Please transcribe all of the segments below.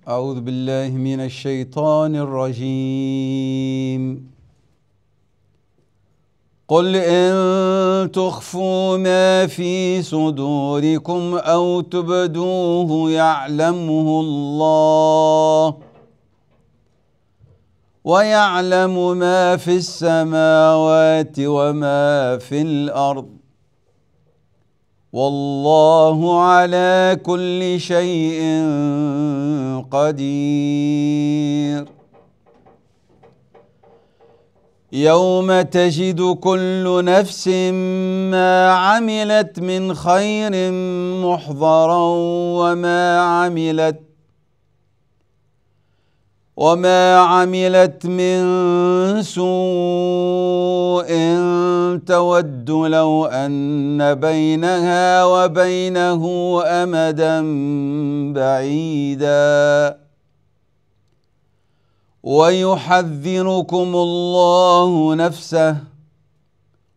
أعوذ بالله من الشيطان الرجيم. قل إن تخفوا ما في صدوركم أو تبدوه يعلمه الله ويعلم ما في السماوات وما في الأرض والله على كل شيء قدير. يوم تجد كل نفس ما عملت من خير محضرا وما عملت من سوء تود لو أن بينها وبينه أمدا بعيدا ويحذركم الله نفسه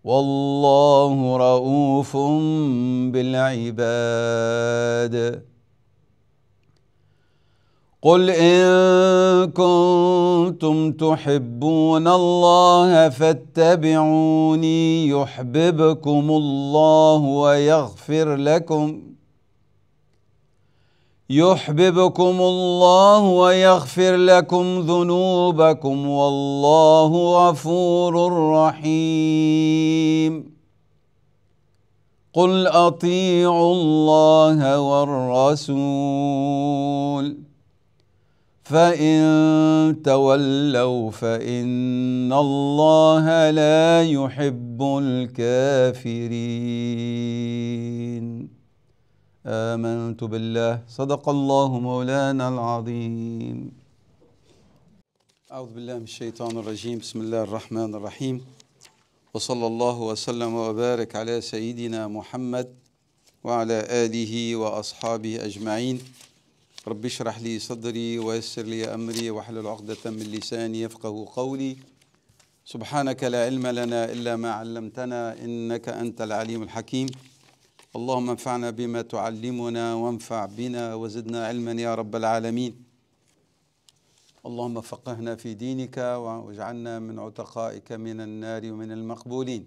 والله رؤوف بالعباد. قل إن كنتم تحبون الله فاتبعوني يحببكم الله ويغفر لكم ذنوبكم والله غفور رحيم. قل أطيعوا الله والرسول فإن تولوا فإن الله لا يحب الكافرين. آمنت بالله صدق الله مولانا العظيم. أعوذ بالله من الشيطان الرجيم. بسم الله الرحمن الرحيم وصلى الله وسلم وبارك على سيدنا محمد وعلى آله وأصحابه أجمعين. رب اشرح لي صدري ويسر لي أمري واحلل عقدة من لساني يفقه قولي. سبحانك لا علم لنا إلا ما علمتنا إنك أنت العليم الحكيم. اللهم انفعنا بما تعلمنا وانفع بنا وزدنا علما يا رب العالمين. اللهم فقهنا في دينك واجعلنا من عتقائك من النار ومن المقبولين.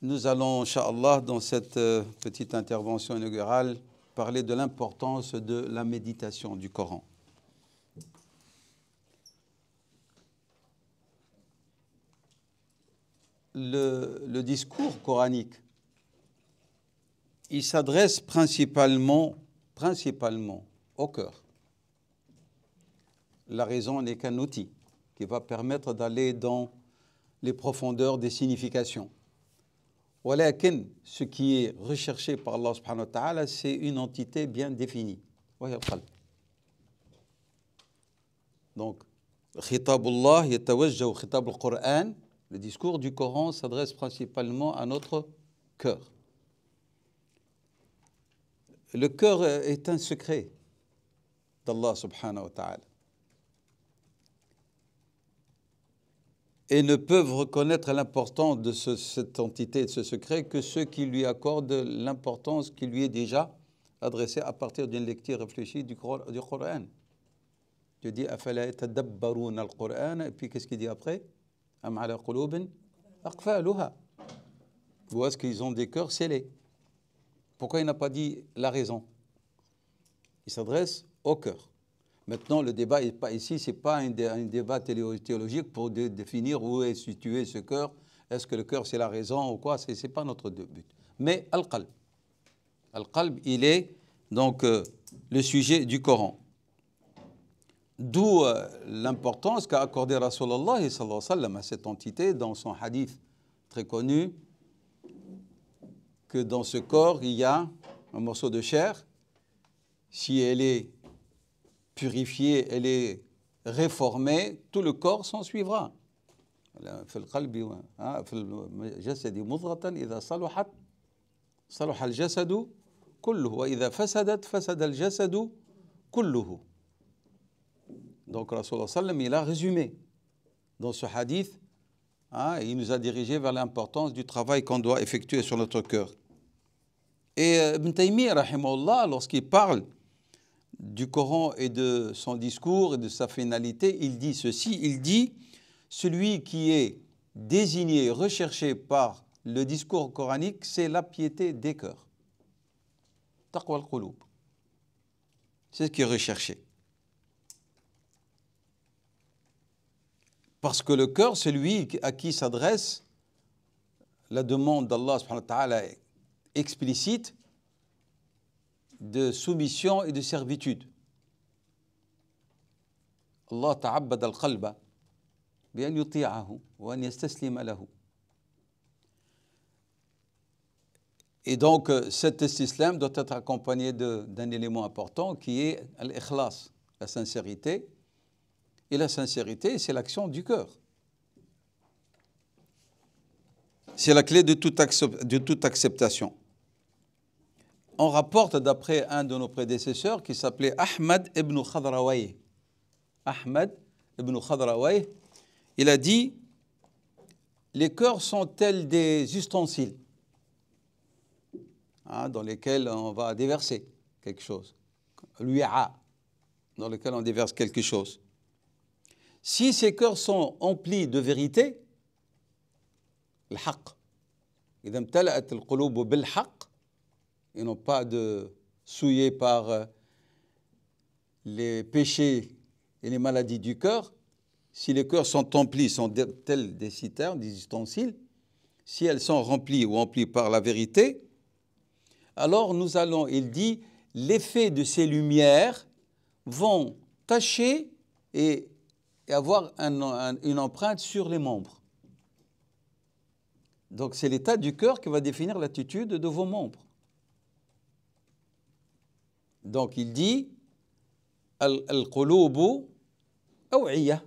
Nous allons, Inch'Allah, dans cette petite intervention inaugurale, parler de l'importance de la méditation du Coran. Le discours coranique, il s'adresse principalement au cœur. La raison n'est qu'un outil qui va permettre d'aller dans les profondeurs des significations. Walakin, ce qui est recherché par Allah subhanahu wa ta'ala, c'est une entité bien définie. Donc, khitabullah yatawajjahu khitab al-Qur'an, le discours du Coran s'adresse principalement à notre cœur. Le cœur est un secret d'Allah subhanahu wa ta'ala. Et ne peuvent reconnaître l'importance de cette entité, de ce secret, que ceux qui lui accordent l'importance qui lui est déjà adressée à partir d'une lecture réfléchie du Coran. Dieu dit « Afala yatadabbaruna al-Qur'an » et puis qu'est-ce qu'il dit après ? « Am ala qulubin aqfaluha » Ou est-ce qu'ils ont des cœurs scellés ? Pourquoi il n'a pas dit la raison ? Il s'adresse au cœur. Maintenant, le débat n'est pas ici, ce n'est pas un débat théologique pour définir où est situé ce cœur. Est-ce que le cœur, c'est la raison ou quoi ? Ce n'est pas notre but. Mais Al-Qalb. Al-Qalb, il est donc le sujet du Coran. D'où l'importance qu'a accordé Rasulallah sallallahu alayhi wa sallam à cette entité dans son hadith très connu, que dans ce corps, il y a un morceau de chair. Si elle est purifiée, elle est réformée, tout le corps s'en suivra. في القلب في الجسد مضغة إذا صلحت صلح الجسد كله وإذا فسدت فسد الجسد كله. Donc Rasulullah sallam, il a résumé dans ce hadith, il nous a dirigé vers l'importance du travail qu'on doit effectuer sur notre cœur. Et Ibn Taymiyyah, rahimahullah, lorsqu'il parle du Coran et de son discours et de sa finalité, il dit ceci, il dit « Celui qui est désigné, recherché par le discours coranique, c'est la piété des cœurs. Taqwa al-qulub. C'est ce qui est recherché. Parce que le cœur, c'est lui à qui s'adresse la demande d'Allah subhanahu wa ta'ala explicite de soumission et de servitude. Allah ta'abbad al-qalba bi an yuti'ahu wa an yastaslima lahu. Et donc, cet islam doit être accompagné d'un élément important qui est l'ikhlas, la sincérité. Et la sincérité, c'est l'action du cœur. C'est la clé de toute acceptation. On rapporte d'après un de nos prédécesseurs qui s'appelait Ahmad ibn Khadrawayh. Ahmad ibn Khadrawayh, il a dit « Les cœurs sont tels des ustensiles dans lesquels on va déverser quelque chose. L'u'a, dans lequel on déverse quelque chose. Si ces cœurs sont emplis de vérité, le haqq, إذا امتلأت القلوب بالحق, et non pas de souillés par les péchés et les maladies du cœur, si les cœurs sont emplis, sont tels des citernes, des ustensiles, si elles sont remplies ou emplies par la vérité, alors nous allons, il dit, l'effet de ces lumières vont tacher et avoir une empreinte sur les membres. Donc c'est l'état du cœur qui va définir l'attitude de vos membres. Donc il dit al-qulubu aw'iyah,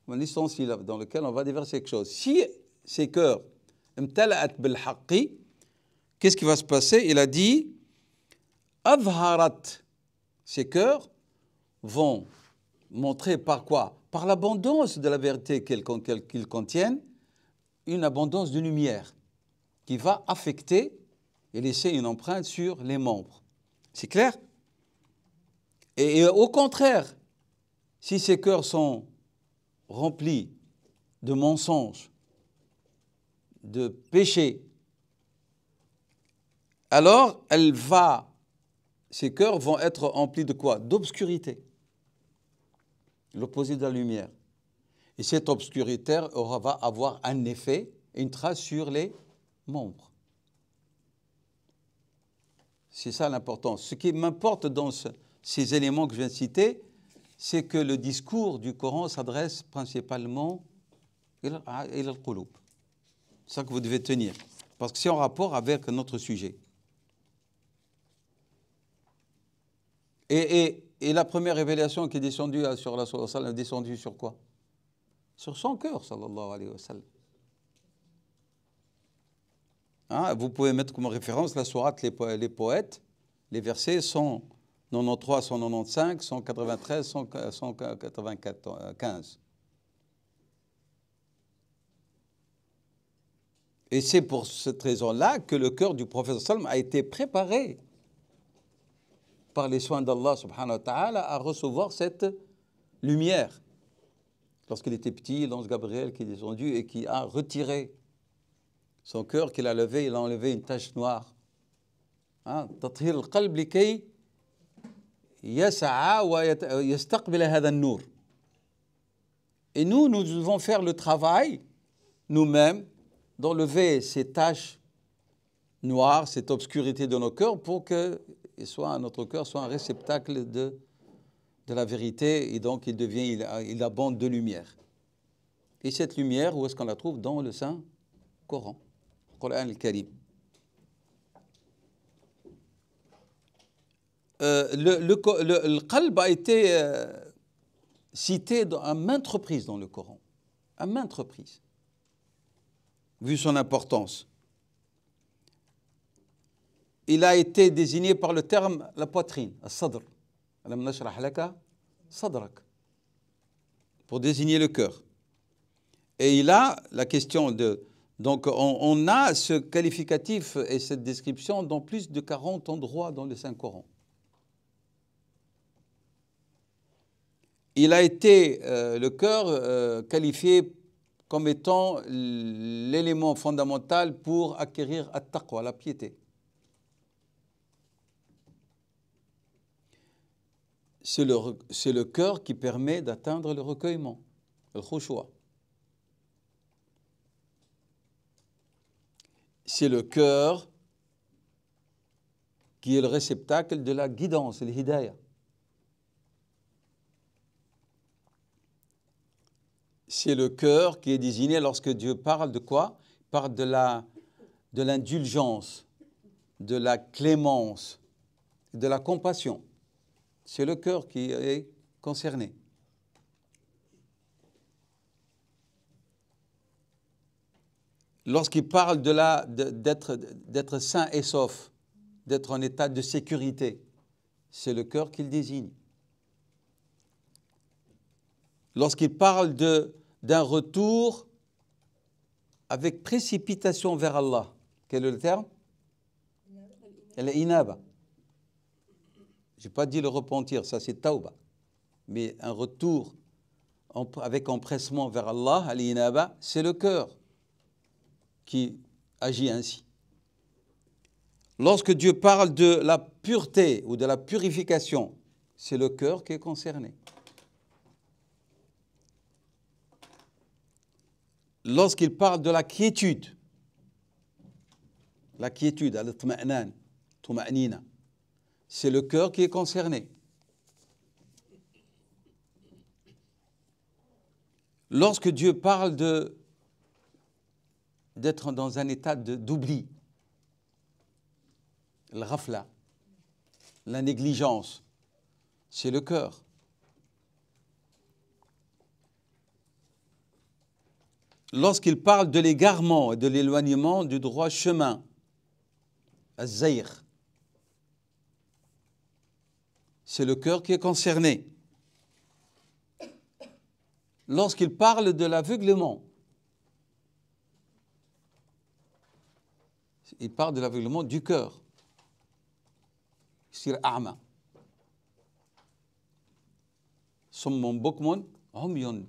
un ustensile dans lequel on va déverser quelque chose. Si ces cœurs imtala'at bil haqqi, qu'est-ce qui va se passer? Il a dit adharat, ces cœurs vont montrer par quoi? Par l'abondance de la vérité qu'ils contiennent, une abondance de lumière qui va affecter et laisser une empreinte sur les membres. C'est clair? Et au contraire, si ces cœurs sont remplis de mensonges, de péchés, alors ces cœurs vont être remplis de quoi? D'obscurité. L'opposé de la lumière. Et cette obscurité va avoir un effet, une trace sur les membres. C'est ça l'importance. Ce qui m'importe dans ces éléments que je viens de citer, c'est que le discours du Coran s'adresse principalement à al-qulub. C'est ça que vous devez tenir, parce que c'est en rapport avec notre sujet. Et la première révélation qui est descendue sur la Sourate, est descendue sur quoi? Sur son cœur, sallallahu alayhi wa sallam. Vous pouvez mettre comme référence la sourate, les poètes, les versets 193, 195, 193, 195. Et c'est pour cette raison-là que le cœur du prophète sallam a été préparé par les soins d'Allah subhanahu wa ta'ala à recevoir cette lumière. Lorsqu'il était petit, l'ange Gabriel qui est descendu et qui a retiré son cœur, qu'il a levé, il a enlevé une tache noire. Tathir al-qalb likay yas'a wa yastaqbil hadha an-nur. Et nous devons faire le travail, nous-mêmes, d'enlever ces taches noires, cette obscurité de nos cœurs, pour que notre cœur soit un réceptacle de la vérité, et donc il abonde de lumière. Et cette lumière, où est-ce qu'on la trouve? Dans le Saint Coran, Coran al-Karim. Le qalb a été cité à maintes reprises dans le Coran, à maintes reprises, vu son importance. Il a été désigné par le terme la poitrine, al-sadr. Alam nashrah laka sadrak, pour désigner le cœur. Et il a la question de... Donc on a ce qualificatif et cette description dans plus de 40 endroits dans le Saint-Coran. il a été, le cœur, qualifié comme étant l'élément fondamental pour acquérir at-taqwa, la piété. C'est le cœur qui permet d'atteindre le recueillement, le khushu'. C'est le cœur qui est le réceptacle de la guidance, le hidayah. C'est le cœur qui est désigné lorsque Dieu parle de quoi? Il parle de l'indulgence, de la clémence, de la compassion. C'est le cœur qui est concerné. Lorsqu'il parle d'être sain et sauf, d'être en état de sécurité, c'est le cœur qu'il désigne. Lorsqu'il parle d'un retour avec précipitation vers Allah, quel est le terme? Al-inaba. Je n'ai pas dit le repentir, ça c'est tawba. Mais un retour avec empressement vers Allah, al-inaba, c'est le cœur qui agit ainsi. Lorsque Dieu parle de la pureté ou de la purification, c'est le cœur qui est concerné. Lorsqu'il parle de la quiétude, al-tma'nan, tuma'nina, c'est le cœur qui est concerné. Lorsque Dieu parle d'être dans un état d'oubli, le ghafla, la négligence, c'est le cœur. Lorsqu'il parle de l'égarement et de l'éloignement du droit chemin, az-zayr, c'est le cœur qui est concerné. Lorsqu'il parle de l'aveuglement, il parle de l'aveuglement du cœur. Sir a'ma. Summun bukmun umyun.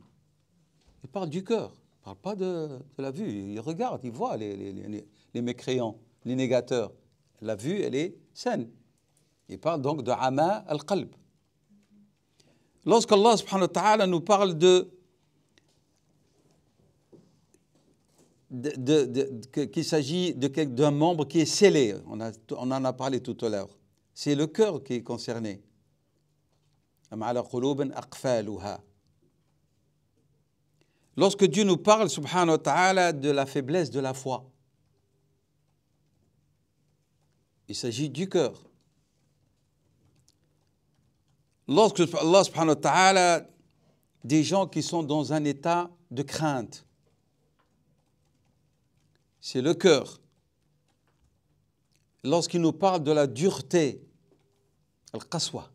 Il parle du cœur. Il ne parle pas de la vue. Il regarde, il voit les mécréants, les négateurs. La vue, elle est saine. Il parle donc de ama al-qalb. Lorsqu'Allah subhanahu wa ta'ala nous parle qu'il s'agit d'un membre qui est scellé, on en a parlé tout à l'heure, c'est le cœur qui est concerné. Lorsque Dieu nous parle, subhanahu wa ta'ala, de la faiblesse de la foi, il s'agit du cœur. Lorsque Allah subhanahu wa ta'ala, des gens qui sont dans un état de crainte, c'est le cœur. Lorsqu'il nous parle de la dureté, al-qaswa,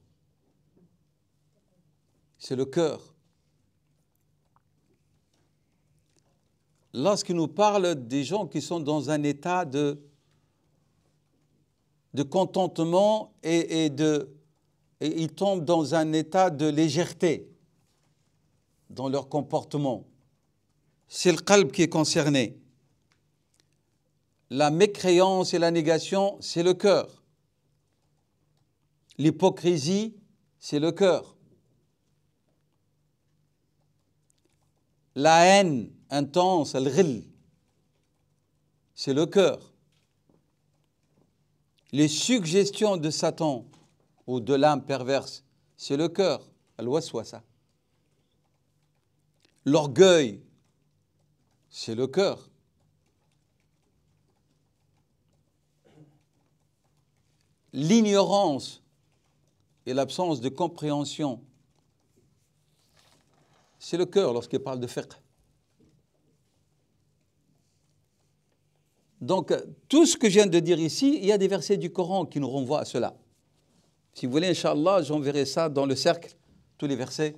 c'est le cœur. Lorsqu'il nous parle des gens qui sont dans un état de contentement et ils tombent dans un état de légèreté dans leur comportement, c'est le qalb qui est concerné. La mécréance et la négation, c'est le cœur. L'hypocrisie, c'est le cœur. La haine intense, al-ghil, c'est le cœur. Les suggestions de Satan ou de l'âme perverse, c'est le cœur, al-waswasa. L'orgueil, c'est le cœur. L'ignorance et l'absence de compréhension, c'est le cœur lorsqu'il parle de fiqh. Donc, tout ce que je viens de dire ici, il y a des versets du Coran qui nous renvoient à cela. Si vous voulez, Inch'Allah, j'enverrai ça dans le cercle, tous les versets,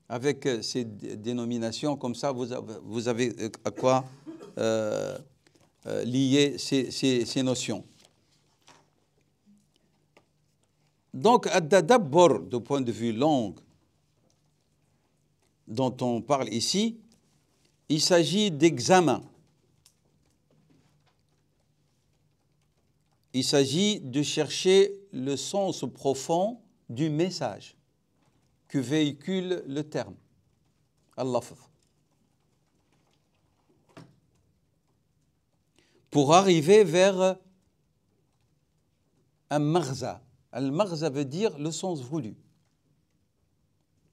avec ces dénominations, comme ça vous avez à quoi lier ces notions. Donc, ad-tadabbur, du point de vue langue, dont on parle ici, il s'agit d'examen. Il s'agit de chercher le sens profond du message que véhicule le terme, al-lafz, pour arriver vers un maghza. Al-maghza veut dire le sens voulu.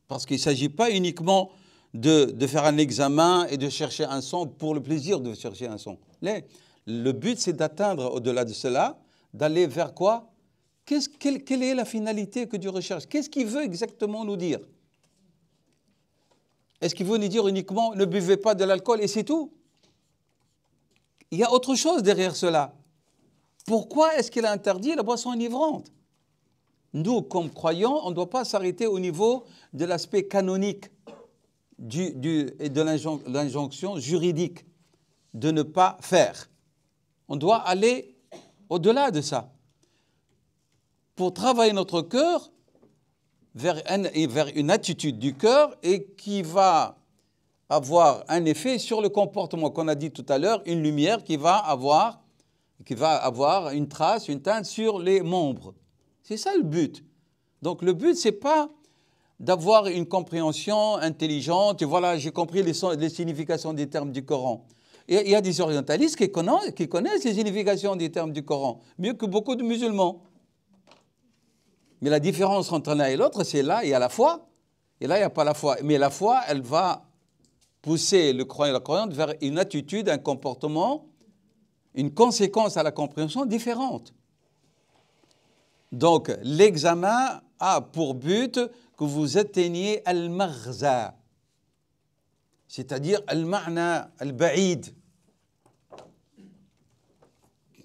Parce qu'il ne s'agit pas uniquement de faire un examen et de chercher un son pour le plaisir de chercher un son. Le but, c'est d'atteindre au-delà de cela, d'aller vers quoi? Quelle est la finalité que Dieu recherche? Qu'est-ce qu'il veut exactement nous dire? Est-ce qu'il veut nous dire uniquement ne buvez pas de l'alcool et c'est tout? Il y a autre chose derrière cela. Pourquoi est-ce qu'il a interdit la boisson enivrante? Nous, comme croyants, on ne doit pas s'arrêter au niveau de l'aspect canonique et de l'injonction juridique de ne pas faire. On doit aller au-delà de ça pour travailler notre cœur vers une attitude du cœur et qui va avoir un effet sur le comportement qu'on a dit tout à l'heure, une lumière qui va avoir une trace, une teinte sur les membres. C'est ça le but. Donc le but, ce n'est pas d'avoir une compréhension intelligente, et voilà, j'ai compris les significations des termes du Coran. Et il y a des orientalistes qui connaissent les significations des termes du Coran, mieux que beaucoup de musulmans. Mais la différence entre l'un et l'autre, c'est là, il y a la foi, et là, il n'y a pas la foi. Mais la foi, elle va pousser le croyant et la croyante vers une attitude, un comportement, une conséquence à la compréhension différente. Donc, l'examen a pour but que vous atteigniez al-maghza, c'est-à-dire al-ma'na, al-ba'id,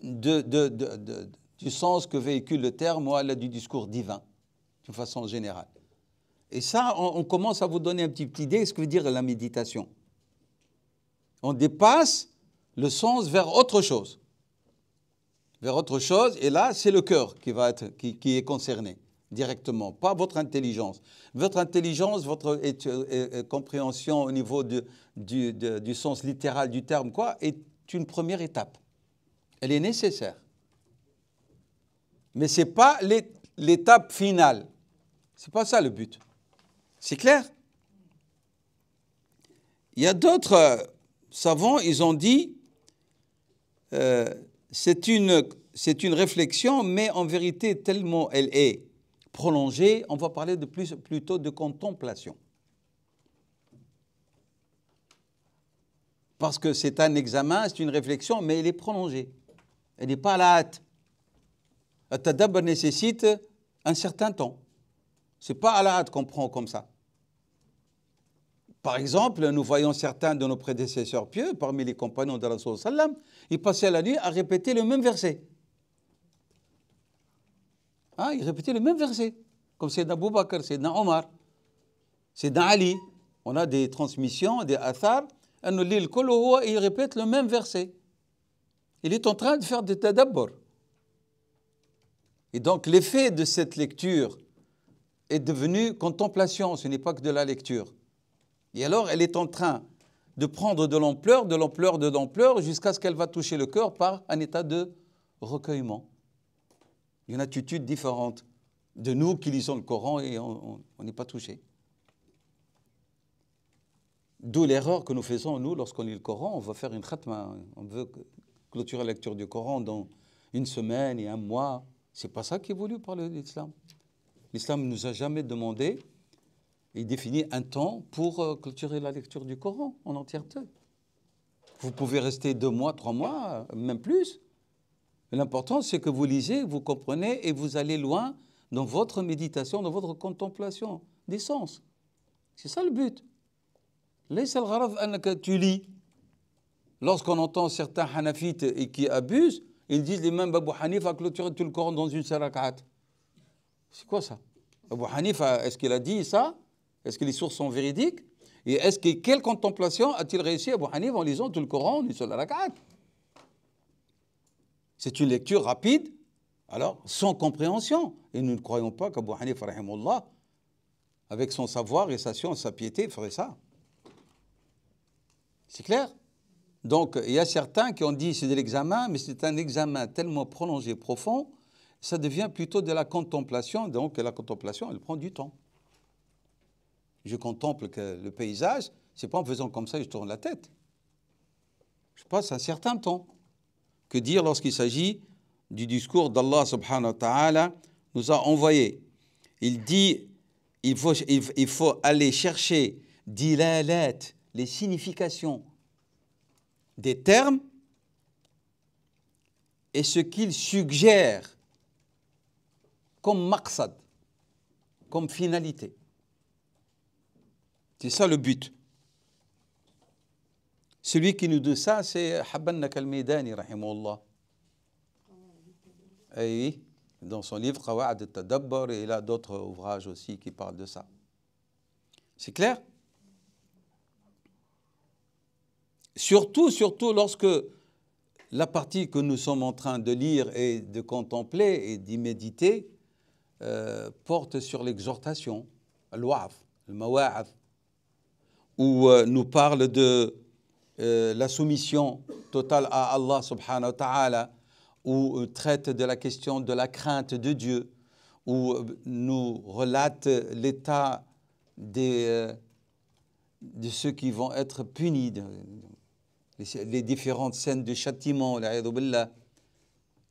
du sens que véhicule le terme, ou du discours divin, de façon générale. Et ça, on commence à vous donner une petite idée de ce que veut dire la méditation. On dépasse le sens vers autre chose. Vers autre chose, et là, c'est le cœur qui est concerné directement, pas votre intelligence. Votre intelligence, votre compréhension au niveau du sens littéral du terme, est une première étape. Elle est nécessaire. Mais ce n'est pas l'étape finale. Ce n'est pas ça le but. C'est clair? Il y a d'autres savants, ils ont dit c'est une réflexion, mais en vérité, tellement elle est prolongée, on va parler plutôt de contemplation. Parce que c'est un examen, c'est une réflexion, mais elle est prolongée. Elle n'est pas à la hâte. Le tadabbur nécessite un certain temps. Ce n'est pas à la hâte qu'on prend comme ça. Par exemple, nous voyons certains de nos prédécesseurs pieux, parmi les compagnons de Rasul sallam, ils passaient la nuit à répéter le même verset. Ils répétaient le même verset, comme Sayyidina Abu Bakr, Sayyidina Omar, Sayyidina Ali. On a des transmissions, des athars, il répète le même verset. Il est en train de faire des tadabbur. Et donc l'effet de cette lecture est devenu contemplation, ce n'est pas que de la lecture. Et alors, elle est en train de prendre de l'ampleur, jusqu'à ce qu'elle va toucher le cœur par un état de recueillement. Une attitude différente de nous qui lisons le Coran et on n'est pas touché. D'où l'erreur que nous faisons, nous, lorsqu'on lit le Coran, on va faire une khatma. On veut clôturer la lecture du Coran dans une semaine et un mois. Ce n'est pas ça qui est voulu par l'islam. L'islam ne nous a jamais demandé. Il définit un temps pour clôturer la lecture du Coran en entièreté. Vous pouvez rester 2 mois, 3 mois, même plus. L'important, c'est que vous lisez, vous comprenez et vous allez loin dans votre méditation, dans votre contemplation des sens. C'est ça le but. Tu lis. Lorsqu'on entend certains hanafites qui abusent, ils disent l'imam Abu Hanifa a clôturé tout le Coran dans une seule rak'at. C'est quoi ça? Abu Hanifa, est-ce qu'il a dit ça? Est-ce que les sources sont véridiques? Et quelle contemplation a-t-il réussi Abu Hanifa en lisant tout le Coran en une seule rak'at? C'est une lecture rapide, alors sans compréhension. Et nous ne croyons pas qu'Abu Hanifa, rahimahullah, avec son savoir et sa science, sa piété, il ferait ça. C'est clair? Donc, il y a certains qui ont dit c'est de l'examen, mais c'est un examen tellement prolongé, profond, ça devient plutôt de la contemplation. Donc, la contemplation, elle prend du temps. Je contemple le paysage, c'est pas en faisant comme ça que je tourne la tête. Je passe un certain temps. Que dire lorsqu'il s'agit du discours d'Allah subhanahu wa ta'ala nous a envoyé? Il dit, il faut aller chercher dilalat, les significations des termes et ce qu'ils suggèrent comme maqsad, comme finalité. C'est ça le but. Celui qui nous dit ça, c'est Habban al-Maydani, rahimahullah. Et dans son livre Qawa'id al-Tadabbur, et il a d'autres ouvrages aussi qui parlent de ça. C'est clair? Surtout lorsque la partie que nous sommes en train de lire et de contempler et d'y méditer porte sur l'exhortation, al-wa'af, al-mawa'af, où nous parle de la soumission totale à Allah subhanahu wa ta'ala, où traite de la question de la crainte de Dieu, où nous relate l'état de ceux qui vont être punis, les différentes scènes de châtiment,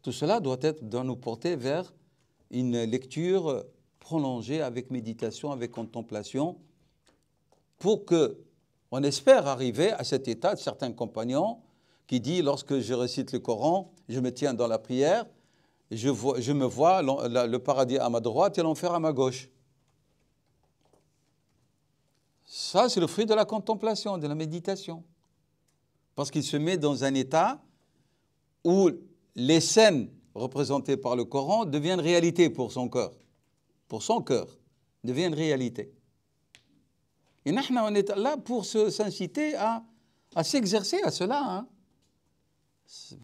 tout cela doit nous porter vers une lecture prolongée avec méditation, avec contemplation, pour que on espère arriver à cet état de certains compagnons qui dit, lorsque je récite le Coran, je me tiens dans la prière, je me vois le paradis à ma droite et l'enfer à ma gauche. Ça, c'est le fruit de la contemplation, de la méditation. Parce qu'il se met dans un état où les scènes représentées par le Coran deviennent réalité pour son cœur. Pour son cœur, deviennent réalité. Et nous, on est là pour s'inciter à s'exercer à cela. Hein.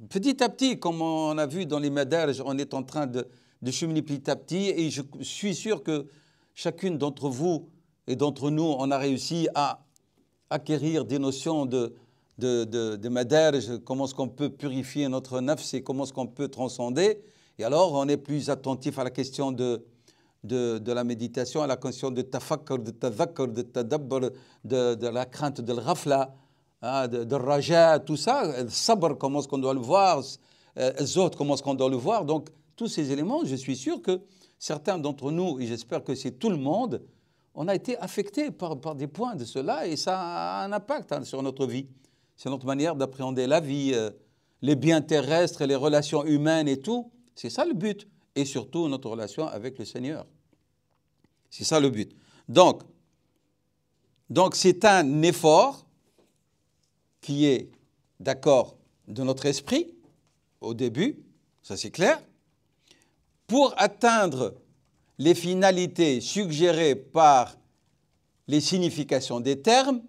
Petit à petit, comme on a vu dans les madarj, on est en train de cheminer petit à petit. Et je suis sûr que chacune d'entre vous et d'entre nous, on a réussi à acquérir des notions de madarj, comment est-ce qu'on peut purifier notre nafs et comment est-ce qu'on peut transcender. Et alors, on est plus attentif à la question de la méditation, à la question de tafakkur, de tadhakkur, de tadabbur, de la crainte de l'ghafla, de raja, tout ça, le sabr, comment est-ce qu'on doit le voir, zot, comment est-ce qu'on doit le voir. Donc, tous ces éléments, je suis sûr que certains d'entre nous, et j'espère que c'est tout le monde, on a été affectés par des points de cela et ça a un impact sur notre vie. C'est notre manière d'appréhender la vie, les biens terrestres et les relations humaines et tout. C'est ça le but. Et surtout notre relation avec le Seigneur. C'est ça le but. Donc c'est un effort qui est d'accord de notre esprit au début, ça c'est clair, pour atteindre les finalités suggérées par les significations des termes.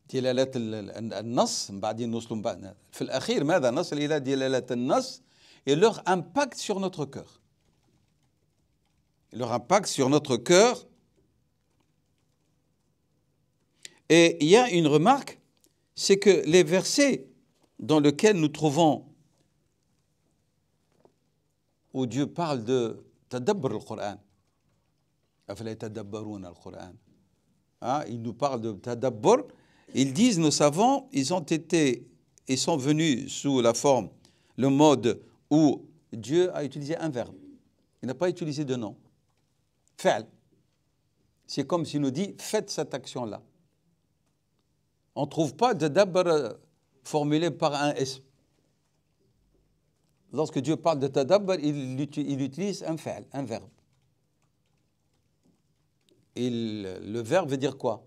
دلالة النص بعدين نوصلوا في الأخير ماذا نصل إلى دلالة النص et leur impact sur notre cœur. Leur impact sur notre cœur. Et il y a une remarque, c'est que les versets dans lesquels nous trouvons où Dieu parle de tadabbur al-Qur'an, afala yatadabbaruna al-Qur'an, il nous parle de tadabbur. Ils disent, nos savants, ils ont été et sont venus sous la forme, le mode où Dieu a utilisé un verbe. Il n'a pas utilisé de nom. Fa'al. C'est comme s'il nous dit, faites cette action-là. On ne trouve pas de tadabbur formulé par un ism. Lorsque Dieu parle de tadabbur, il utilise un fa'al, un verbe. Et le verbe veut dire quoi?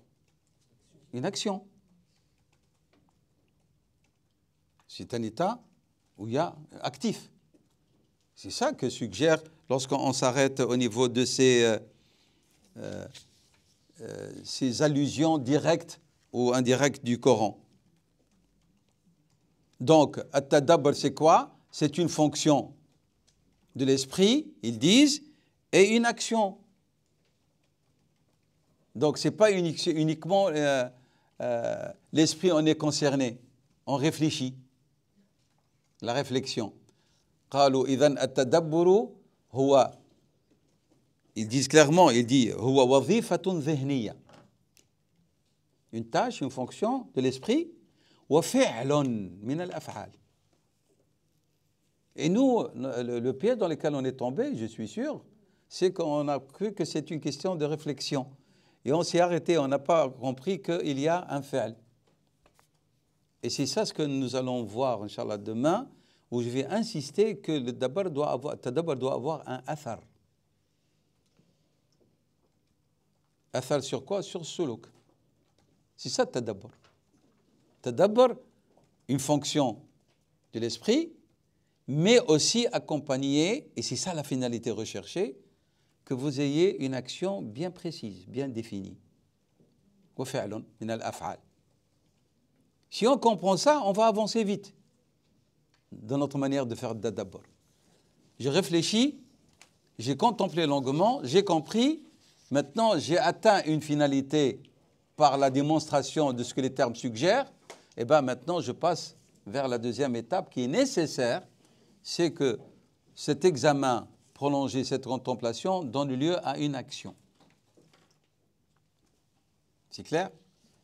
Une action. C'est un état où il y a actif. C'est ça que suggère lorsqu'on s'arrête au niveau de ces allusions directes ou indirectes du Coran. Donc, at-tadabbur, c'est quoi? C'est une fonction de l'esprit, ils disent, et une action Donc, ce n'est pas uniquement l'esprit en est concerné, on réfléchit. La réflexion. قالوا إذن التدبر هو, ils disent clairement, il dit هو وظيفة ذهنية. Une tâche, une fonction de l'esprit. وفعل من الأفعال. Et nous, le piège dans lequel on est tombé, je suis sûr, c'est qu'on a cru que c'est une question de réflexion. Et on s'est arrêté, on n'a pas compris qu'il y a un fi'l. Et c'est ça ce que nous allons voir, Inch'Allah, demain, où je vais insister que le tadabbur doit avoir un athar. Athar sur quoi? Sur suluk. C'est ça le tadabbur. Tadabbur, une fonction de l'esprit, mais aussi accompagné, et c'est ça la finalité recherchée, que vous ayez une action bien précise, bien définie. وفعل من الأفعال. Si on comprend ça, on va avancer vite dans notre manière de faire le tadabbur. Je réfléchis, j'ai contemplé longuement, j'ai compris, maintenant j'ai atteint une finalité par la démonstration de ce que les termes suggèrent, et bien maintenant je passe vers la deuxième étape qui est nécessaire, c'est que cet examen prolongé, cette contemplation, donne lieu à une action. C'est clair?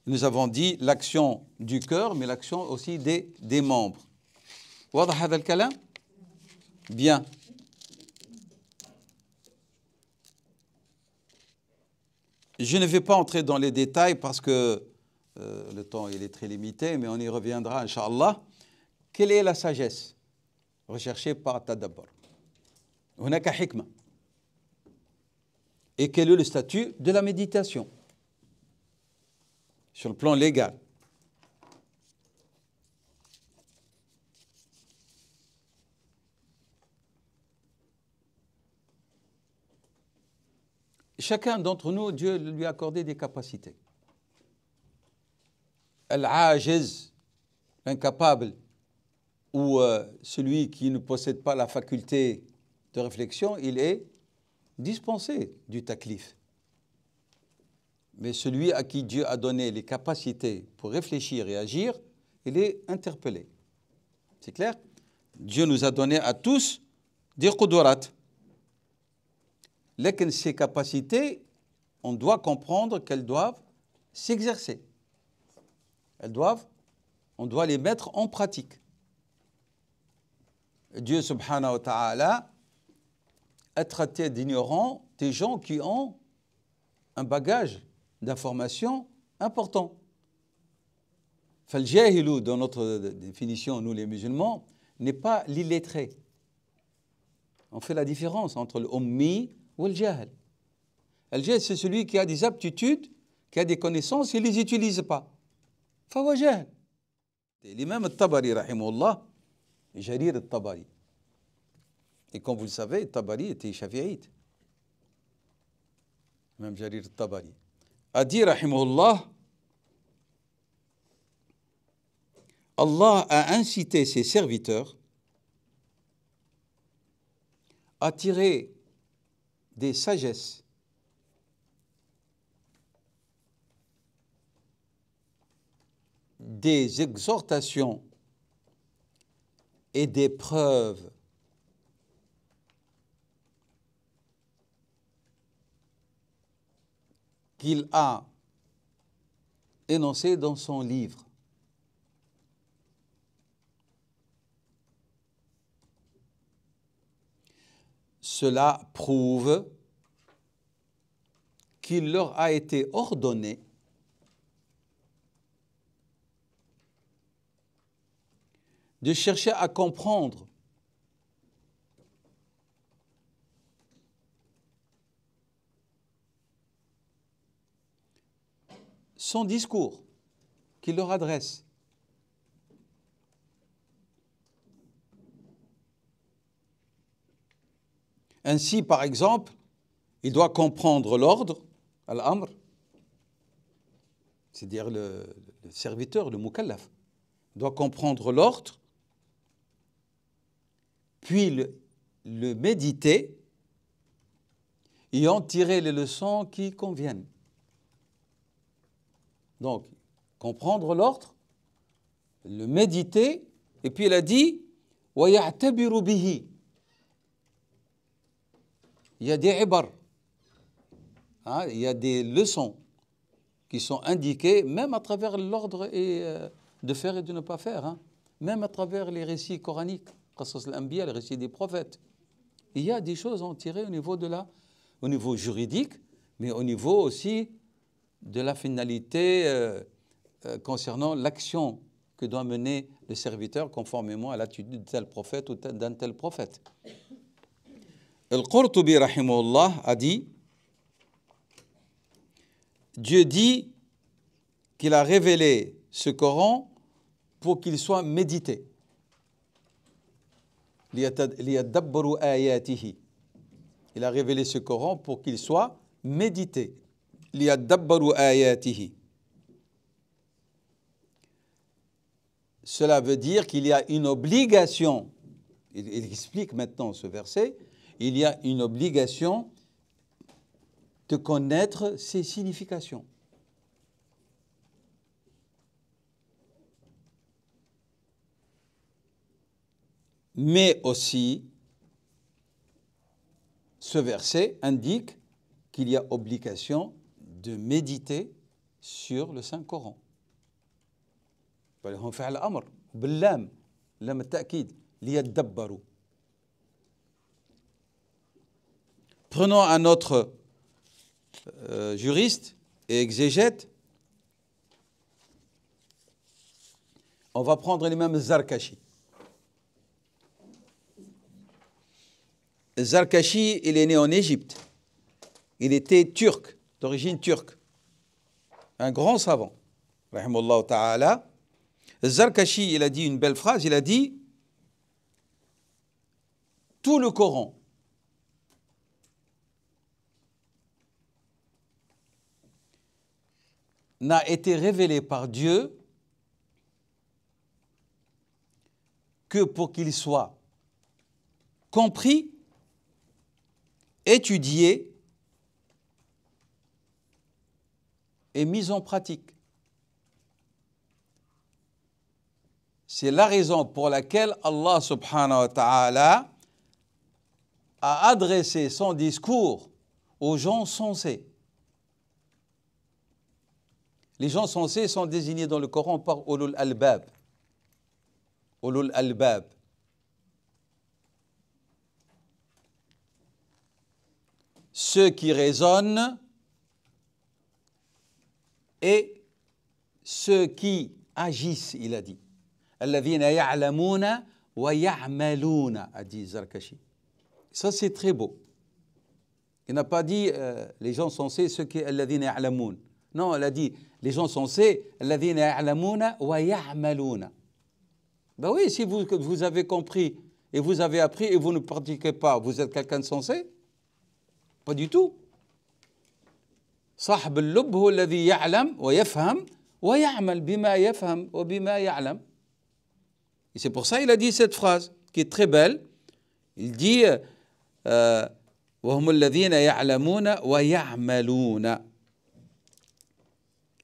Nous avons dit l'action du cœur, mais l'action aussi des membres. واضح هذا الكلام? Bien. Je ne vais pas entrer dans les détails parce que le temps il est très limité, mais on y reviendra, Inch'Allah. Quelle est la sagesse recherchée par Tadabbur? هناك حكمة. Et quel est le statut de la méditation sur le plan légal? Chacun d'entre nous, Dieu lui a accordé des capacités. Al-ajiz, l'incapable, ou celui qui ne possède pas la faculté de réflexion, il est dispensé du taklif. Mais celui à qui Dieu a donné les capacités pour réfléchir et agir, il est interpellé. C'est clair? Dieu nous a donné à tous des qudurat. Lesquelles ces capacités, on doit comprendre qu'elles doivent s'exercer. On doit les mettre en pratique. Dieu subhanahu wa ta'ala a traité d'ignorants des gens qui ont un bagage d'informations important. Fal-jahilu, dans notre définition, nous les musulmans, n'est pas l'illettré. On fait la différence entre l'ummi ou le jahl. Le jahl, c'est celui qui a des aptitudes, qui a des connaissances, il ne les utilise pas. Fawa jahl. L'imam al-Tabari, rahimahullah, Jarir al-Tabari. Et comme vous le savez, al-Tabari était shafi'ite. Même Jarir al-Tabari a dit, rahimahullah, Allah a incité ses serviteurs à tirer des sagesses des exhortations et des preuves qu'il a énoncées dans son livre. Cela prouve qu'il leur a été ordonné de chercher à comprendre son discours qu'il leur adresse. Ainsi, par exemple, il doit comprendre l'ordre, al-amr, c'est-à-dire le serviteur, le mukallaf, doit comprendre l'ordre, puis le méditer et en tirer les leçons qui conviennent. Donc, comprendre l'ordre, le méditer, et puis il a dit وَيَعْتَبِرُ بِهِ. Il y a des ibar, hein, il y a des leçons qui sont indiquées même à travers l'ordre de faire et de ne pas faire, hein, même à travers les récits coraniques, Qasas al-Anbiya, les récits des prophètes. Il y a des choses à en tirer au niveau juridique, mais au niveau aussi de la finalité concernant l'action que doit mener le serviteur conformément à l'attitude de tel prophète ou d'un tel prophète. Al-Qurtubi rahimahullah a dit, Dieu dit qu'il a révélé ce Coran pour qu'il soit médité. لِيَدَّبَّرُوا آيَاتِهِ. Il a révélé ce Coran pour qu'il soit médité. لِيَدَّبَّرُوا آيَاتِهِ. Cela veut dire qu'il y a une obligation, il explique maintenant ce verset, il y a une obligation de connaître ses significations. Mais aussi, ce verset indique qu'il y a obligation de méditer sur le Saint-Coran. هم فعل أمر باللام لام التأكيد ليدبروا. Prenons un autre juriste et exégète. On va prendre l'imam Zarkashi. Zarkashi, il est né en Égypte. Il était turc, d'origine turque. Un grand savant. Rahimahullah ta'ala. Zarkashi, il a dit une belle phrase, il a dit « Tout le Coran n'a été révélé par Dieu que pour qu'il soit compris, étudié et mis en pratique. » C'est la raison pour laquelle Allah subhanahu wa ta'ala a adressé son discours aux gens sensés. Les gens sensés sont désignés dans le Coran par ulul albab. Ulul albab. Ceux qui raisonnent et ceux qui agissent, il a dit. الذين يعلمون ويعملون, a dit Zarkashi. Ça, c'est très beau. Il n'a pas dit les gens sensés, ceux qui الذين يعلمون. Non, il a dit les gens sensés, الذين يعلمون ويعملون. Ben oui, si vous avez compris et vous avez appris et vous ne pratiquez pas, vous êtes quelqu'un de sensé? Pas du tout. صاحب اللب هو الذي يعلم ويفهم ويعمل بما يفهم وبما يعلم. Et c'est pour ça qu'il a dit cette phrase qui est très belle. Il dit وهم الذين يعلمون ويعملون.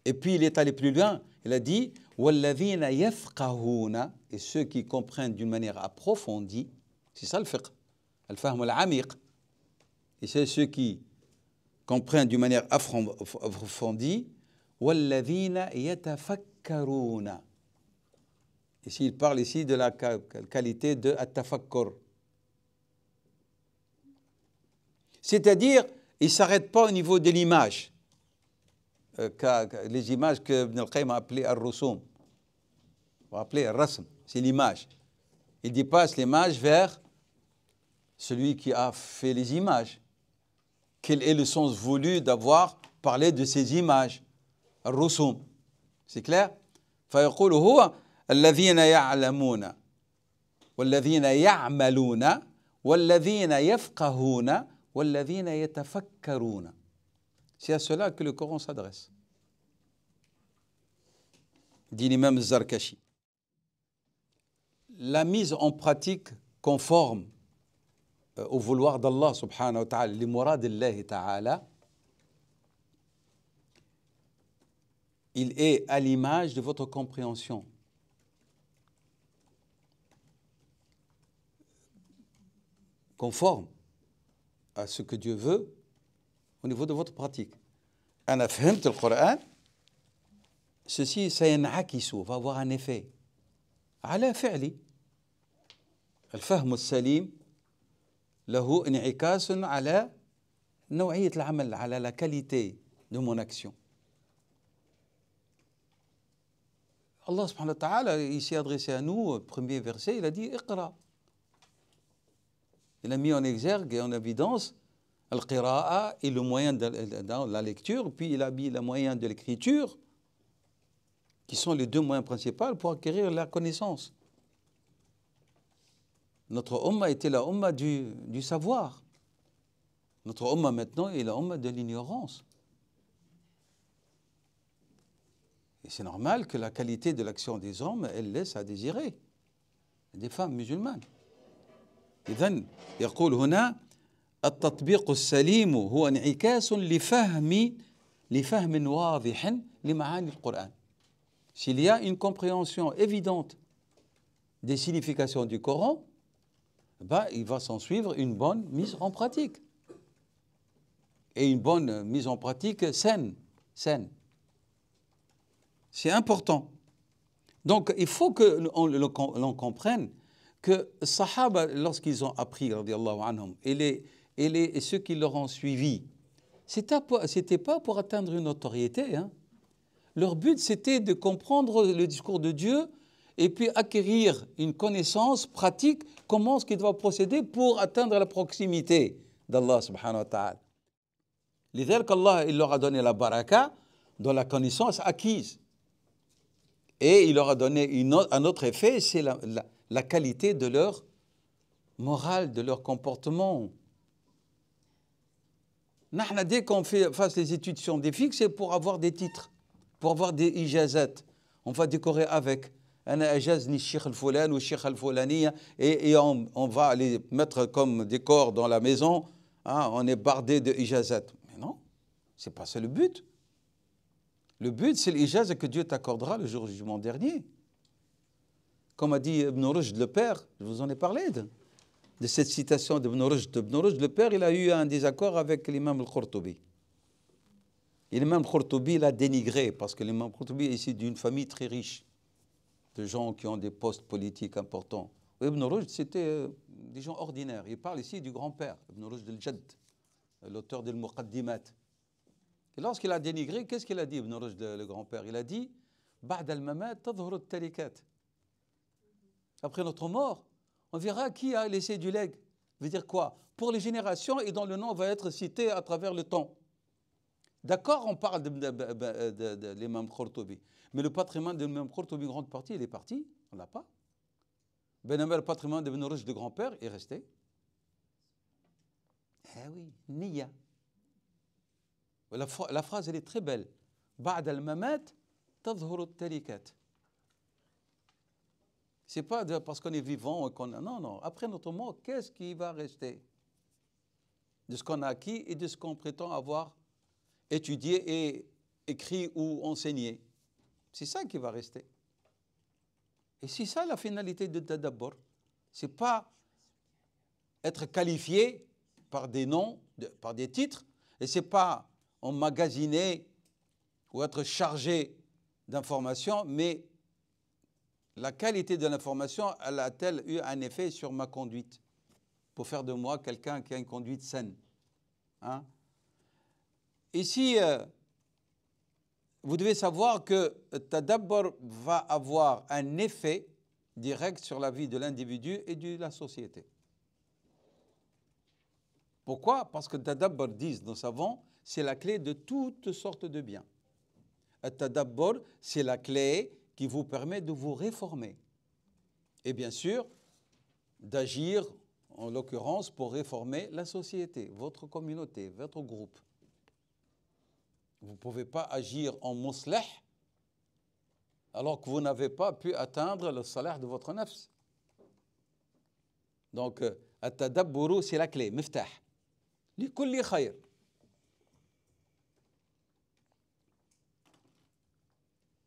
Et puis il est allé plus loin. Il a dit والذين يفقهون, et ceux qui comprennent d'une manière approfondie. C'est ça le fiqh, الفهم العميق. Et c'est ceux qui comprennent d'une manière approfondie. والذين يتفكرون. Ici, il parle ici de la qualité de at-tafakkur. C'est-à-dire, il ne s'arrête pas au niveau de l'image. Les images que Ibn al-Qayyim a appelées al-rusum. On va appeler al-rasm, c'est l'image. Il dépasse l'image vers celui qui a fait les images. Quel est le sens voulu d'avoir parlé de ces images? Al-rusum. C'est clair? فيقول هو الذين يعلمون والذين يعملون والذين يفقهون والذين يتفكرون. C'est à cela que le Coran s'adresse. Dit l'imam Zarkashi. La mise en pratique conforme au vouloir d'Allah subhanahu wa ta'ala, li murad Allah ta'ala, il est à l'image de votre compréhension. Conforme à ce que Dieu veut au niveau de votre pratique. أنا فهمت القرآن, ceci سينعكس, va avoir un effet على فعلي. الفهم السليم له انعكاس على نوعية العمل, على la qualité de mon action. Allah subhanahu wa ta'ala, il s'est adressé à nous, premier verset, il a dit Iqra. Il a mis en exergue et en évidence al-qira'a et le moyen de la lecture, puis il a mis le moyen de l'écriture, qui sont les deux moyens principaux pour acquérir la connaissance. Notre umma était la umma du savoir. Notre umma maintenant est la umma de l'ignorance. Et c'est normal que la qualité de l'action des hommes, elle laisse à désirer. Des femmes musulmanes. إذن يقول هنا التطبيق السليم هو انعكاس لفهم واضح لمعاني القرآن. S'il y a une compréhension évidente des significations du Coran, il va s'en suivre une bonne mise en pratique. Et une bonne mise en pratique saine. C'est important. Donc, il faut que l'on comprenne que les Sahaba, lorsqu'ils ont appris, radiallahu anhum, et ceux qui leur ont suivi, c'était pas pour atteindre une notoriété. Hein. Leur but, c'était de comprendre le discours de Dieu et puis acquérir une connaissance pratique, comment est-ce qu'ils doivent procéder pour atteindre la proximité d'Allah subhanahu wa ta'ala. Lidhalik Allah, il leur a donné la baraka dans la connaissance acquise. Et il leur a donné un autre effet, c'est la qualité de leur morale, de leur comportement. Dès qu'on fasse les études scientifiques, c'est pour avoir des titres, pour avoir des ijazat. On va décorer avec. أنا أجازني الشيخ الفلان والشيخ الفلانية et on va les mettre comme décor dans la maison. Hein, on est bardé de ijazat. Mais non, c'est pas ça le but. Le but, c'est l'ijazat que Dieu t'accordera le jour du jugement dernier. Comme a dit Ibn Rushd le père, je vous en ai parlé de cette citation d'Ibn Rushd. Ibn Rushd le père, il a eu un désaccord avec l'imam al-Qurtubi. Et l'imam al-Qurtubi l'a dénigré parce que l'imam al-Qurtubi est issu d'une famille très riche, de gens qui ont des postes politiques importants. Ibn Rushd, c'était des gens ordinaires. Il parle ici du grand-père, Ibn Rushd al-Jadd, l'auteur de Al-Muqaddimat. Et lorsqu'il a dénigré, qu'est-ce qu'il a dit, Ibn Rushd, le grand-père? Il a dit Ba'd al-mamat tadhhur al-tarikat. Après notre mort, on verra qui a laissé du legs. Veut dire quoi? Pour les générations et dont le nom va être cité à travers le temps. D'accord, on parle de l'imam Qurtubi. Mais le patrimoine de l'imam Qurtubi, grande partie, il est parti. On ne l'a pas. Le patrimoine de Ibn Rushd, de grand-père, est resté. Eh oui, Niya. La phrase, elle est très belle. Ba'd al-mamat tadhhur al-tarikat. C'est pas parce qu'on est vivant qu'on... Non. Après notre mort, qu'est-ce qui va rester de ce qu'on a acquis et de ce qu'on prétend avoir étudié et écrit ou enseigné? C'est ça qui va rester. Et c'est ça la finalité de Tadabbur. C'est pas être qualifié par des noms, par des titres, et c'est pas emmagasiner ou être chargé d'informations, mais la qualité de l'information, a-t-elle eu un effet sur ma conduite pour faire de moi quelqu'un qui a une conduite saine? Hein? Ici, vous devez savoir que Tadabbur va avoir un effet direct sur la vie de l'individu et de la société. Pourquoi? Parce que Tadabbur, disent nos savants, c'est la clé de toutes sortes de biens. Tadabbur, c'est la clé qui vous permet de vous réformer. Et bien sûr, d'agir, en l'occurrence, pour réformer la société, votre communauté, votre groupe. Vous ne pouvez pas agir en muslih alors que vous n'avez pas pu atteindre le salaire de votre nafs. Donc, at-tadabburu, c'est la clé, miftah. Li kulli khayr.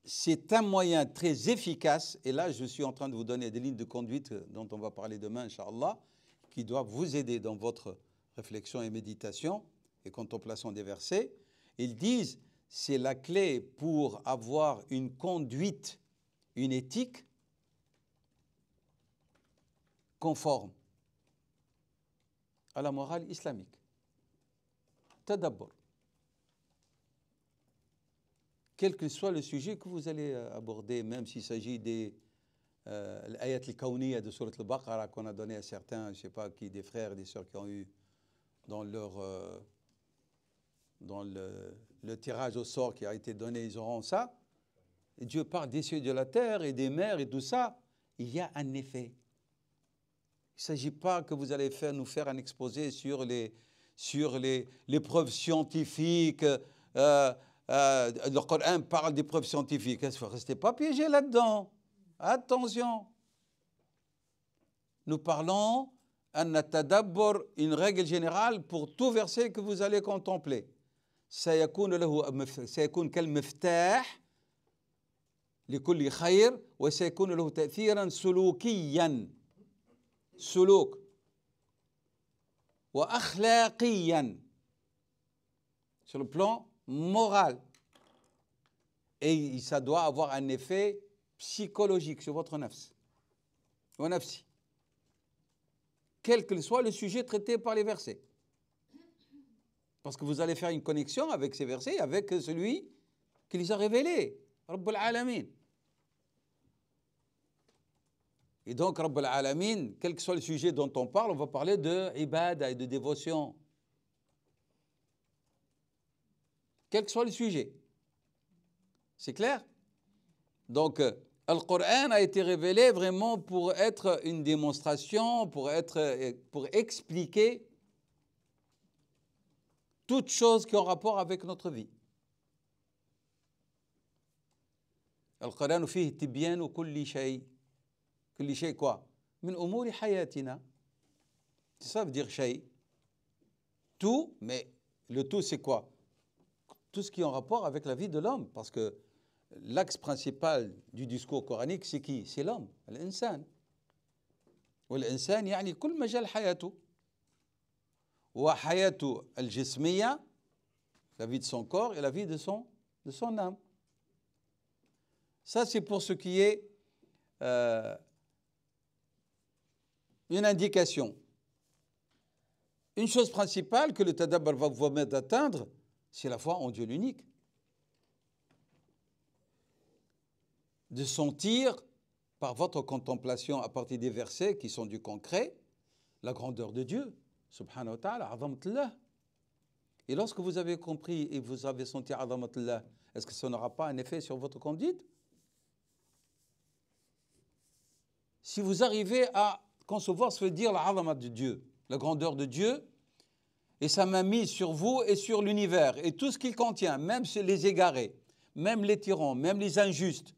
c'est un moyen très efficace, et là je suis en train de vous donner des lignes de conduite dont on va parler demain, Inch'Allah, qui doivent vous aider dans votre réflexion et méditation et contemplation des versets. Ils disent, c'est la clé pour avoir une conduite, une éthique conforme à la morale islamique. Tadabbur. Quel que soit le sujet que vous allez aborder, même s'il s'agit des l'ayat al-kawniya de Surat al-Baqarah qu'on a donné à certains, je ne sais pas qui, des frères et des sœurs qui ont eu dans le tirage au sort qui a été donné, ils auront ça. Et Dieu parle des cieux et de la terre et des mers et tout ça. Il y a un effet. Il ne s'agit pas que vous allez nous faire un exposé sur les preuves scientifiques. Le Coran parle des preuves scientifiques. Ne restez pas piégés là-dedans. Attention. Nous parlons une règle générale pour tout verset que vous allez contempler. سيكون كالمفتاح لكل خير وسيكون له تأثيرا سلوكيا سلوك وأخلاقيا sur le plan moral, et ça doit avoir un effet psychologique sur votre nafs, wa nafsi, quel que soit le sujet traité par les versets, parce que vous allez faire une connexion avec ces versets, avec celui qui les a révélés, Rabbul Alamin. Et donc, Rabbul Alamin, quel que soit le sujet dont on parle, on va parler de ibadah et de dévotion. Quel que soit le sujet. C'est clair? Donc, le Coran a été révélé vraiment pour être une démonstration, pour expliquer toutes choses qui ont rapport avec notre vie. Le Coran فيه تبيان كل شيء. كل شيء quoi? من أمور حياتنا. Ça veut dire shay. Tout, mais le tout c'est quoi? Tout ce qui est en rapport avec la vie de l'homme, parce que l'axe principal du discours coranique, c'est qui? C'est l'homme, l'insan. والإنسان يعني كل مجال حياته. وحياته الجسمية, la vie de son corps, et la vie de son âme. Ça, c'est pour ce qui est une indication. Une chose principale que le tadabbur va vous permettre d'atteindre, c'est la foi en Dieu l'unique. De sentir, par votre contemplation à partir des versets qui sont du concret, la grandeur de Dieu, subhanahu wa ta'ala, azamatullah. Et lorsque vous avez compris et vous avez senti azamatullah, est-ce que ça n'aura pas un effet sur votre conduite? Si vous arrivez à concevoir, se dire la azamat de Dieu, la grandeur de Dieu, et ça m'a mis sur vous et sur l'univers, et tout ce qu'il contient, même les égarés, même les tyrans, même les injustes,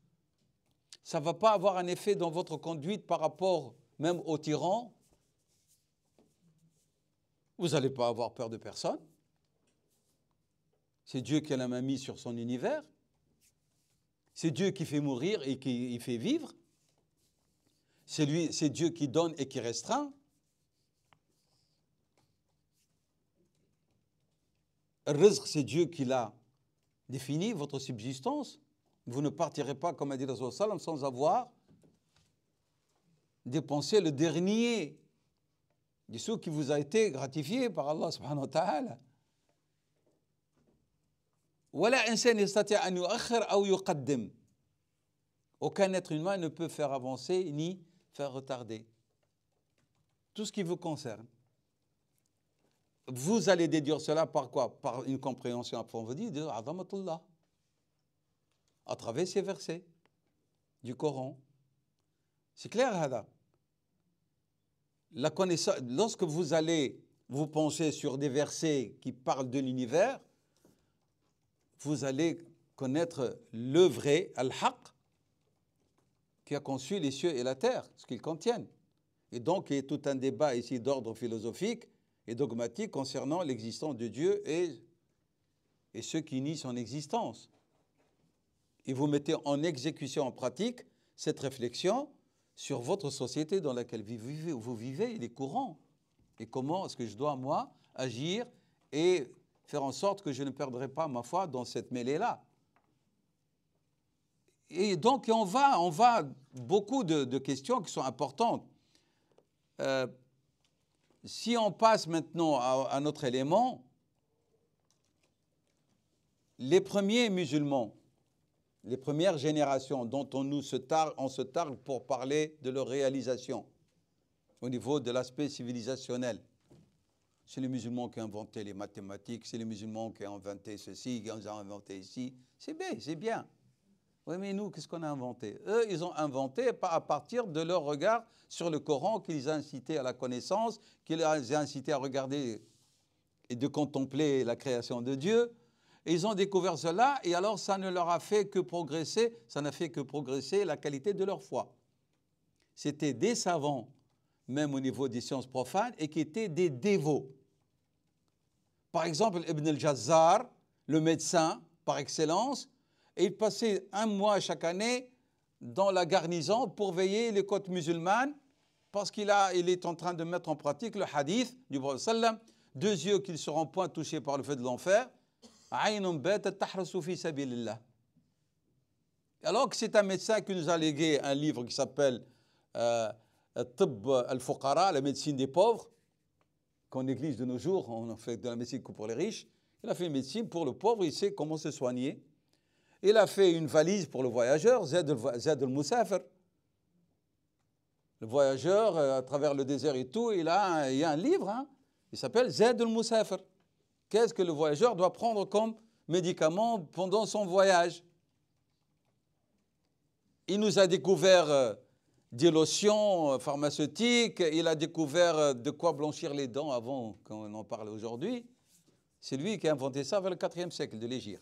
ça ne va pas avoir un effet dans votre conduite par rapport même aux tyrans. Vous n'allez pas avoir peur de personne. C'est Dieu qui a la main mise sur son univers. C'est Dieu qui fait mourir et qui fait vivre. C'est Dieu qui donne et qui restreint. Le rizq, c'est Dieu qui l'a défini, votre subsistance. Vous ne partirez pas, comme a dit Rasul sallam, sans avoir dépensé le dernier du sou qui vous a été gratifié par Allah subhanahu wa ta'ala. ولا إنسان يستطيع أن يؤخر أو يقدم. Aucun être humain ne peut faire avancer ni faire retarder tout ce qui vous concerne. Vous allez déduire cela par quoi? Par une compréhension approfondie de azamatullah, à travers ces versets du Coran. C'est clair, Hada? La connaissance, lorsque vous allez vous pencher sur des versets qui parlent de l'univers, vous allez connaître le vrai, al-haq, qui a conçu les cieux et la terre, ce qu'ils contiennent. Et donc, il y a tout un débat ici d'ordre philosophique et dogmatique concernant l'existence de Dieu et ceux qui nient son existence. et vous mettez en exécution, en pratique, cette réflexion sur votre société dans laquelle vous vivez, les courants, et comment est-ce que je dois, moi, agir et faire en sorte que je ne perdrai pas ma foi dans cette mêlée-là. Et donc, on va beaucoup de questions qui sont importantes. Si on passe maintenant à notre élément, les premiers musulmans, les premières générations dont on se targue pour parler de leur réalisation au niveau de l'aspect civilisationnel. C'est les musulmans qui ont inventé les mathématiques, c'est les musulmans qui ont inventé ceci, qui ont inventé ici. C'est bien, c'est bien. Oui, mais nous, qu'est-ce qu'on a inventé? Eux, ils ont inventé à partir de leur regard sur le Coran qui les a incités à la connaissance, qui les a incités à regarder et de contempler la création de Dieu. Et ils ont découvert cela et alors ça ne leur a fait que progresser, ça n'a fait que progresser la qualité de leur foi. C'était des savants, même au niveau des sciences profanes, et qui étaient des dévots. Par exemple, Ibn al-Jazzar, le médecin par excellence, et il passait un mois chaque année dans la garnison pour veiller les côtes musulmanes parce qu'il est en train de mettre en pratique le hadith du prophète sallam, deux yeux qui ne seront point touchés par le feu de l'enfer. Alors que c'est un médecin qui nous a légué un livre qui s'appelle Tibb al-Fuqara, la médecine des pauvres, qu'on néglige de nos jours, on en fait de la médecine que pour les riches. Il a fait une médecine pour le pauvre, il sait comment se soigner. Il a fait une valise pour le voyageur, Zad al-Musafir. Le voyageur, à travers le désert et tout, il y a un livre, hein, il s'appelle Zad al-Musafir. Qu'est-ce que le voyageur doit prendre comme médicament pendant son voyage? Il nous a découvert des lotions pharmaceutiques, il a découvert de quoi blanchir les dents avant qu'on en parle aujourd'hui. C'est lui qui a inventé ça vers le 4e siècle de l'Hégire.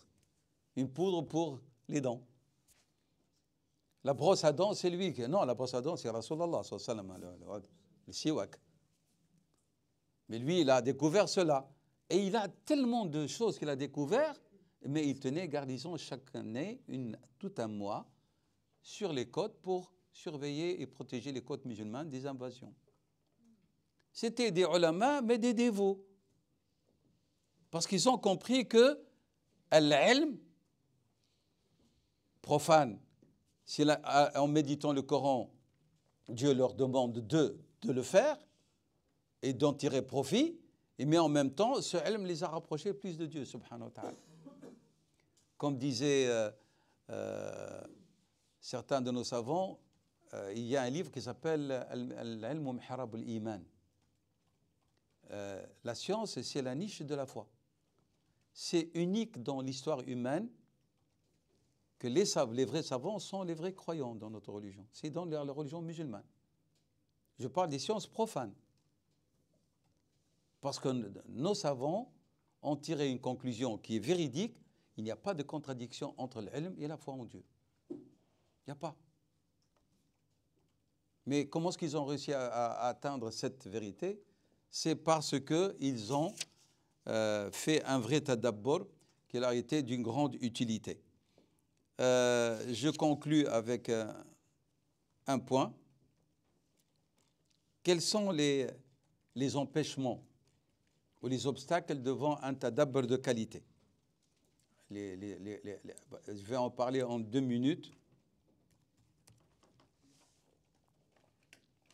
Une poudre pour les dents. La brosse à dents, c'est lui qui... Non, la brosse à dents, c'est Rasulallah, le siwak. Mais lui, il a découvert cela. Et il a tellement de choses qu'il a découvert, mais il tenait garnison chaque année, tout un mois, sur les côtes pour surveiller et protéger les côtes musulmanes des invasions. C'était des ulama, mais des dévots. Parce qu'ils ont compris que l'ilm profane, en méditant le Coran, Dieu leur demande de le faire et d'en tirer profit, mais en même temps, ce ilm les a rapprochés plus de Dieu, subhanahu wa ta'ala. Comme disaient certains de nos savants, il y a un livre qui s'appelle Al-Ilm Mihrab al-Iman. La science, c'est la niche de la foi. C'est unique dans l'histoire humaine que les vrais savants sont les vrais croyants dans notre religion. C'est dans la religion musulmane. Je parle des sciences profanes. Parce que nos savants ont tiré une conclusion qui est véridique. Il n'y a pas de contradiction entre l'ilm et la foi en Dieu. Il n'y a pas. Mais comment est-ce qu'ils ont réussi à atteindre cette vérité? C'est parce qu'ils ont fait un vrai tadabbur qui a été d'une grande utilité. Je conclus avec un point. Quels sont les empêchements ou les obstacles devant un tadabbur de qualité? Je vais en parler en 2 minutes.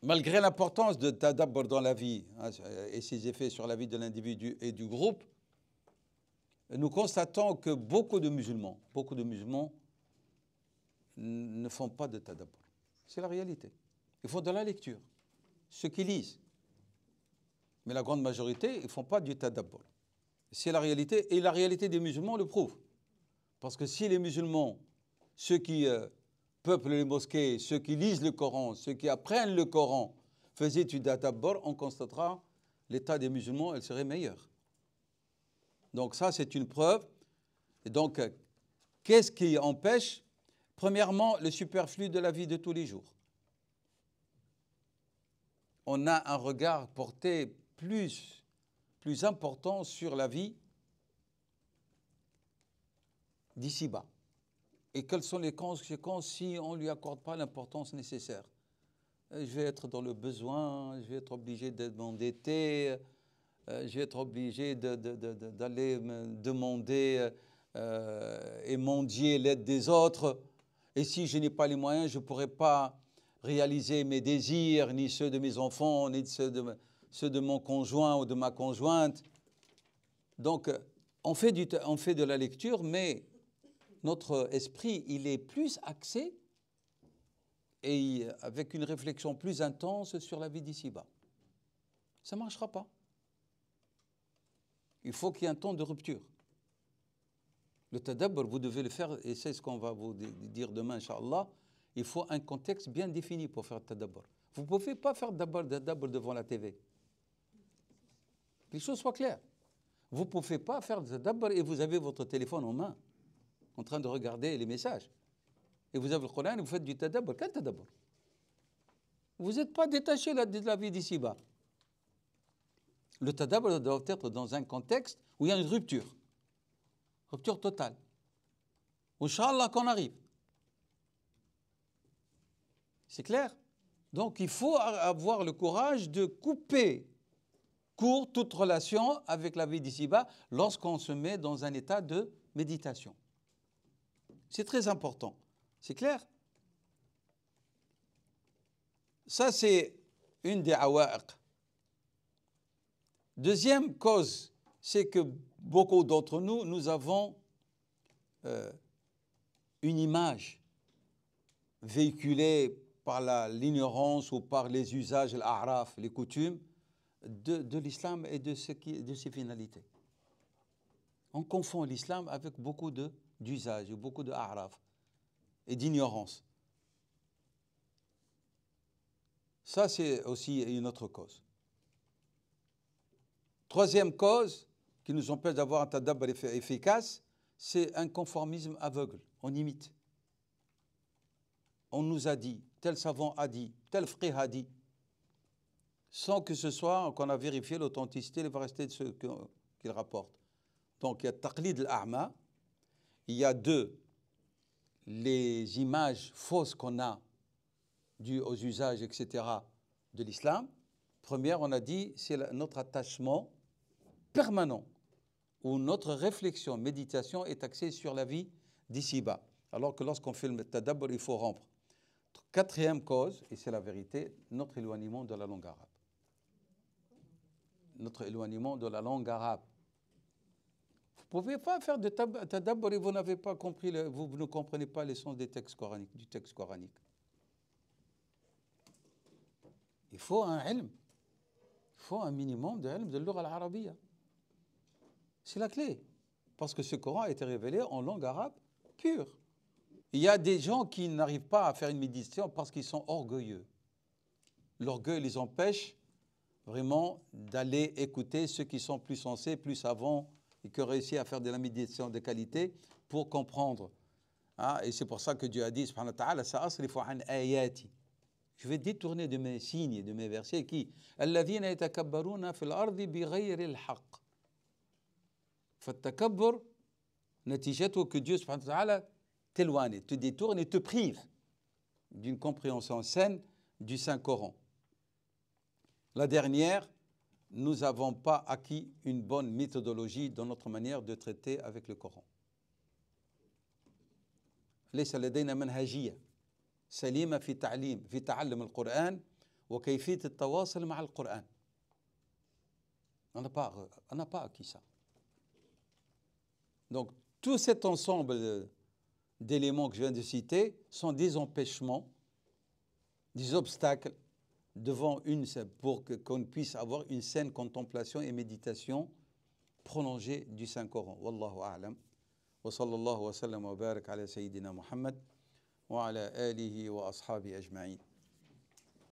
Malgré l'importance de tadabbur dans la vie et ses effets sur la vie de l'individu et du groupe, nous constatons que beaucoup de musulmans ne font pas de tadabbur. C'est la réalité. Ils font de la lecture, ceux qui lisent. Mais la grande majorité, ils ne font pas du tadabbur. C'est la réalité, et la réalité des musulmans le prouve. Parce que si les musulmans, ceux qui peuplent les mosquées, ceux qui lisent le Coran, ceux qui apprennent le Coran, faisaient du tadabbur, on constatera l'état des musulmans, elle serait meilleure. Donc ça, c'est une preuve. Et donc, qu'est-ce qui empêche? Premièrement, le superflu de la vie de tous les jours. On a un regard porté plus important sur la vie d'ici-bas. Et quelles sont les conséquences si on ne lui accorde pas l'importance nécessaire? Je vais être dans le besoin, je vais être obligé de m'endetter, je vais être obligé d'aller me demander et mendier l'aide des autres. Et si je n'ai pas les moyens, je ne pourrai pas réaliser mes désirs, ni ceux de mes enfants, ni ceux de mon conjoint ou de ma conjointe. Donc, on fait de la lecture, mais notre esprit, il est plus axé et avec une réflexion plus intense sur la vie d'ici-bas. Ça ne marchera pas. Il faut qu'il y ait un temps de rupture. Le tadabbur, vous devez le faire, et c'est ce qu'on va vous dire demain, Inch'Allah. Il faut un contexte bien défini pour faire le tadabbur. Vous ne pouvez pas faire tadabbur devant la TV. Les choses soient claires. Vous ne pouvez pas faire le tadabbur et vous avez votre téléphone en main, en train de regarder les messages. Et vous avez le Coran et vous faites du tadabbur. Quel tadabbur? Vous n'êtes pas détaché de la vie d'ici-bas. Le tadabbur doit être dans un contexte où il y a une rupture. Rupture totale. Inch'Allah qu'on arrive. C'est clair? Donc il faut avoir le courage de couper court toute relation avec la vie d'ici-bas lorsqu'on se met dans un état de méditation. C'est très important. C'est clair? Ça, c'est une des awaiq. Deuxième cause, c'est que beaucoup d'entre nous, nous avons une image véhiculée par l'ignorance ou par les usages, l'a'raf, les coutumes de l'islam et de ses finalités. On confond l'islam avec beaucoup d'usages, beaucoup d'a'raf et d'ignorance. Ça, c'est aussi une autre cause. Troisième cause qui nous empêche d'avoir un tadabbur efficace, c'est un conformisme aveugle. On imite. On nous a dit, tel savant a dit, tel frère a dit, sans que ce soit qu'on a vérifié l'authenticité, il va rester de ce qu'il rapporte. Donc il y a taqlid al-a'ma, il y a les images fausses qu'on a dues aux usages, etc. de l'islam. Première, on a dit, c'est notre attachement permanent, où notre réflexion, méditation est axée sur la vie d'ici-bas. Alors que lorsqu'on fait le tadabbur, il faut rompre. Quatrième cause, et c'est la vérité, notre éloignement de la langue arabe. Notre éloignement de la langue arabe. Vous ne pouvez pas faire de tadabbur et vous n'avez pas compris, vous ne comprenez pas les sens du texte coranique. Il faut un ilm. Il faut un minimum de ilm de l'lugha al-arabiyya. C'est la clé. Parce que ce Coran a été révélé en langue arabe pure. Il y a des gens qui n'arrivent pas à faire une méditation parce qu'ils sont orgueilleux. L'orgueil les empêche vraiment d'aller écouter ceux qui sont plus sensés, plus savants et qui ont réussi à faire de la méditation de qualité pour comprendre. Et c'est pour ça que Dieu a dit, subhanahu wa ta'ala, sa'asrifu an ayati. Je vais détourner de mes signes et de mes versets qui alladhina yatakabbaruna fil ardi bighayri al-haqq. Fattakabbur, natijatu que Dieu subhanahu wa ta'ala t'éloigne, te détourne et te prive d'une compréhension saine du Saint-Coran. La dernière, nous n'avons pas acquis une bonne méthodologie dans notre manière de traiter avec le Coran. ليس لدينا منهجية سليمة في تعلم القرآن وكيفية التواصل مع القرآن. On n'a pas acquis ça. Donc, tout cet ensemble d'éléments que je viens de citer sont des empêchements, des obstacles pour qu'on puisse avoir une saine contemplation et méditation prolongée du Saint-Coran. Wallahu a'lam. Wa sallallahu wa sallam wa barak ala sayyidina Muhammad wa ala alihi wa ashabi ajma'in.